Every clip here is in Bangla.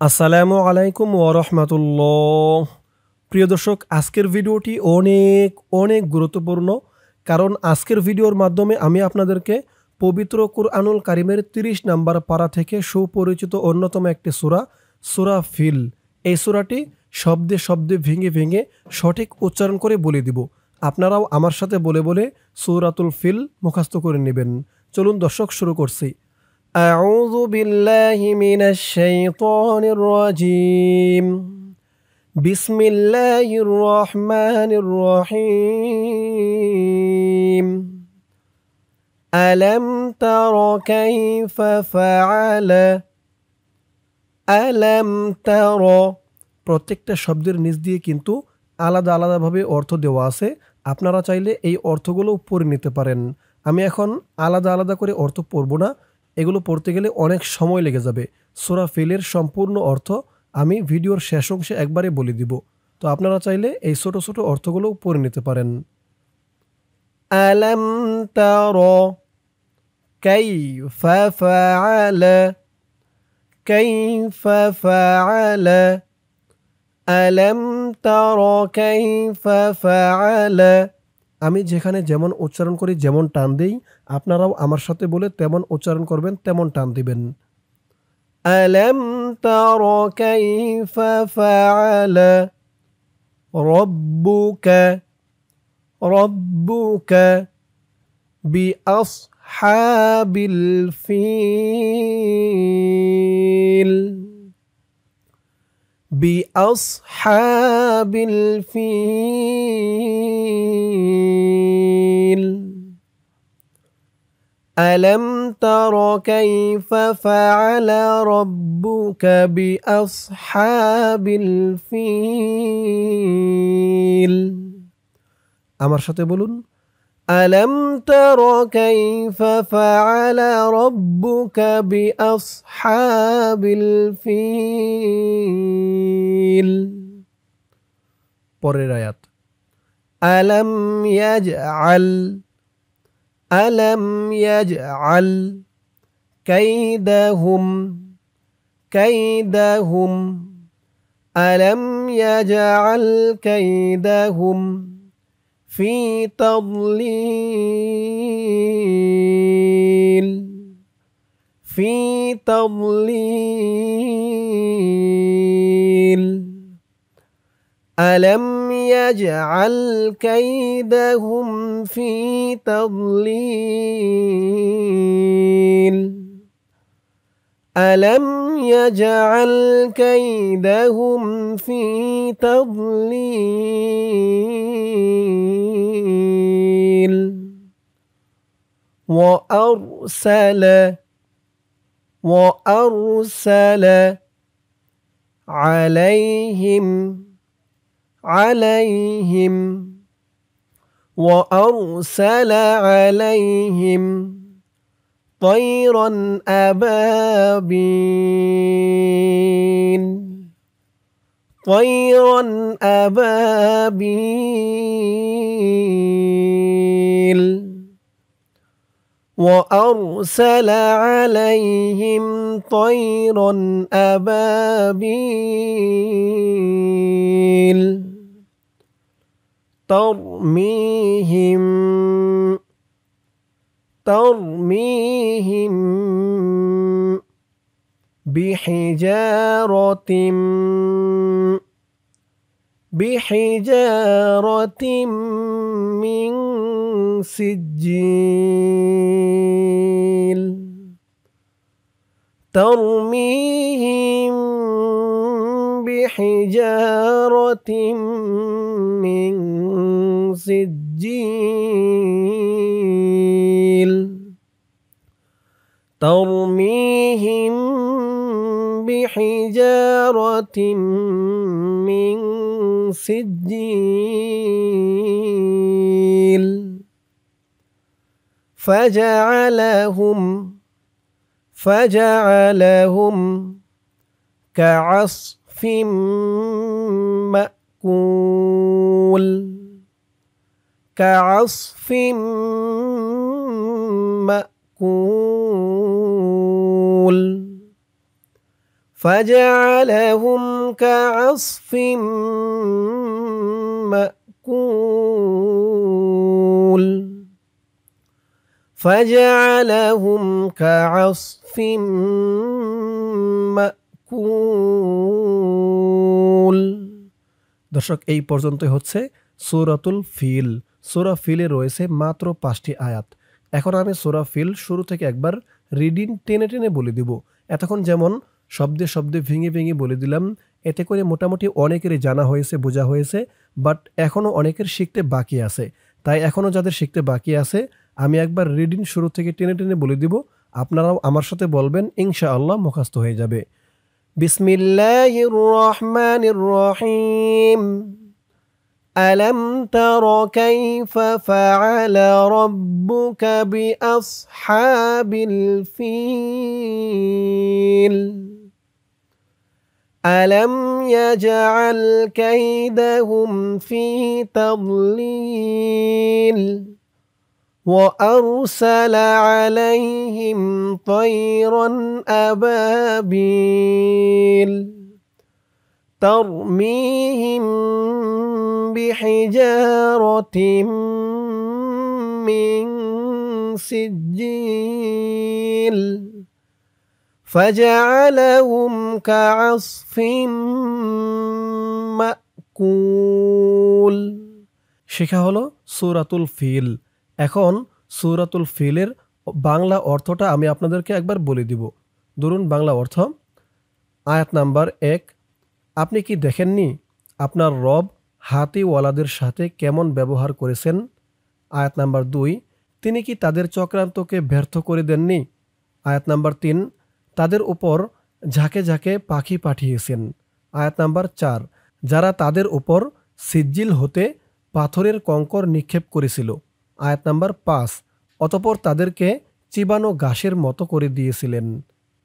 আসসালামু আলাইকুম ওয়া রাহমাতুল্লাহ। প্রিয় দর্শক, আজকের ভিডিওটি অনেক অনেক গুরুত্বপূর্ণ, কারণ আজকের ভিডিওর মাধ্যমে আমি আপনাদেরকে পবিত্র কুরআনুল কারীমের ৩০ নাম্বার পারা থেকে সুপরিচিত অন্যতম একটি সূরা, সূরা ফিল, এই সূরাটি শব্দে শব্দে ভেঙে ভেঙে সঠিক উচ্চারণ করে বলে দিব। আপনারাও আমার সাথে বলে বলে সূরাতুল ফিল মুখস্থ করে নেবেন। চলুন দর্শক, শুরু করছি। أعوذ بالله من الشيطان الرجيم. بسم الله الرحمن الرحيم. ألم تر كيف فعل ألم تر প্রত্যেকটা শব্দের নিচ দিয়ে কিন্তু আলাদা আলাদাভাবে অর্থ দেওয়া আছে। আপনারা চাইলে এই অর্থগুলো পড়ে নিতে পারেন। আমি এখন আলাদা আলাদা করে অর্থ পড়ব না, এগুলো পড়তে গেলে অনেক সময় লেগে যাবে। সূরা ফিলের সম্পূর্ণ অর্থ আমি ভিডিওর শেষ অংশে একবারে বলে দিব। তো আপনারা চাইলে এই ছোট ছোট অর্থগুলো পড়ে নিতে পারেন। আলাম তারা কাইফা ফাআলা কাইফা ফাআলা আলাম তারা কাইফা ফাআলা। আমি যেখানে যেমন উচ্চারণ করি, যেমন টান দেই, আপনারাও আমার সাথে বলে তেমন উচ্চারণ করবেন, তেমন টান দিবেন। আলাম তারা কাইফা ফাআলা রাব্বুকা রাব্বুকা বিআসহাবিল ফিল বিআসহাবিল ফিল। ألم تر كيف فعل ربك بأصحاب الفيل। আমার সাথে বলুন, ألم تر كيف فعل ربك بأصحاب الفيل। পরের আয়াত, ألم يجعل ألم يجعل كيدهم ألم يجعل كيدهم في تضليل ألم يجعل كيدهم في تضليل ألم يجعل كيدهم في تضليل وأرسل عليهم وأرسل عليهم طيرا أبابيل وأرسل عليهم طيرا أبابيل ترميهم بحجارة من سجيل ترميهم بحجارة من سجيل ترميهم بحجارة من سجيل فجعلهم كعصف مأكول مأكول فجعلهم كعصف مأكول فجعلهم كعصف مأكول দর্শক এই পর্যন্তই হচ্ছে সূরাতুল ফিল। সূরা ফিলে রয়েছে মাত্র 5টি আয়াত। এখন আমি সূরা ফিল শুরু থেকে একবার রিডিং টেনে টেনে বলে দিব। এতক্ষণ যেমন শব্দে শব্দে ভেঙে ভেঙে বলে দিলাম, এতে করে মোটামুটি অনেকেরই জানা হয়েছে, বোঝা হয়েছে, বাট এখনও অনেকের শিখতে বাকি আছে। তাই এখনও যাদের শিখতে বাকি আছে আমি একবার রিডিং শুরু থেকে টেনে টেনে বলে দিব, আপনারাও আমার সাথে বলবেন, ইনশাআল্লাহ মুখস্থ হয়ে যাবে। বিসমিল্লাহির রহমানির রহিম। ألم تر كيف فعل ربك بأصحاب الفيل ألم يجعل كيدهم في تضليل وأرسل عليهم طيرا أبابيل ترميهم بحجارة من سجيل فجعلهم كعصف مأكول। শেখা হলো সূরাতুল ফিল। এখন সূরাতুল ফিলের বাংলা অর্থটা আমি আপনাদেরকে একবার বলে দিব। ধরুন বাংলা অর্থ। আয়াত নাম্বার 1, আপনি কি দেখেননি আপনার রব হাতিওয়ালাদের সাথে কেমন ব্যবহার করেছেন? আয়াত নাম্বার 2, তিনি কি তাদের চক্রান্তকে ব্যর্থ করে দেননি? আয়াত নাম্বার 3, তাদের উপর ঝাঁকে ঝাঁকে পাখি পাঠিয়েছেন। আয়াত নাম্বার 4, যারা তাদের উপর সিজ্জিল হতে পাথরের কঙ্কর নিক্ষেপ করেছিল। আয়াত নাম্বার 5, অতঃপর তাদেরকে চিবানো ঘাসের মতো করে দিয়েছিলেন।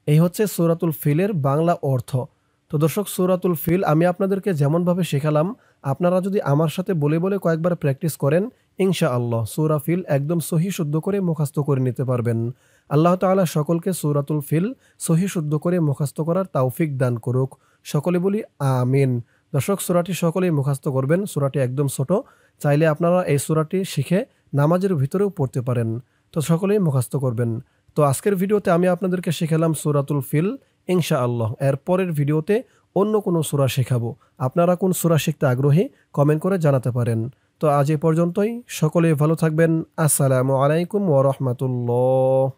এই হচ্ছে সূরাতুল ফিলের বাংলা অর্থ। তো দর্শক, সূরাতুল ফিল আমি আপনাদেরকে যেমনভাবে শেখালাম, আপনারা যদি আমার সাথে বলে বলে কয়েকবার প্র্যাকটিস করেন, ইনশাআল্লাহ সূরা ফিল একদম সহি শুদ্ধ করে মুখস্থ করে নিতে পারবেন। আল্লাহ তাআলা সকলকে সূরাতুল ফিল সহি শুদ্ধ করে মুখস্থ করার তৌফিক দান করুক। সকলে বলি আমিন। দর্শক, সূরাটি সকলেই মুখস্থ করবেন। সূরাটি একদম ছোট, চাইলে আপনারা এই সূরাটি শিখে নামাজের ভিতরেও পড়তে পারেন। তো সকলেই মুখস্থ করবেন। তো আজকের ভিডিওতে আমি আপনাদেরকে শেখালাম সূরাতুল ফিল। ইনশাআল্লাহ এর পরের ভিডিওতে অন্য কোনো সূরা শেখাবো। আপনারা কোন সূরা শিখতে আগ্রহী কমেন্ট করে জানাতে পারেন। তো আজ এ পর্যন্তই। সকলেই ভালো থাকবেন। আসসালামু আলাইকুম ওয়া রাহমাতুল্লাহ।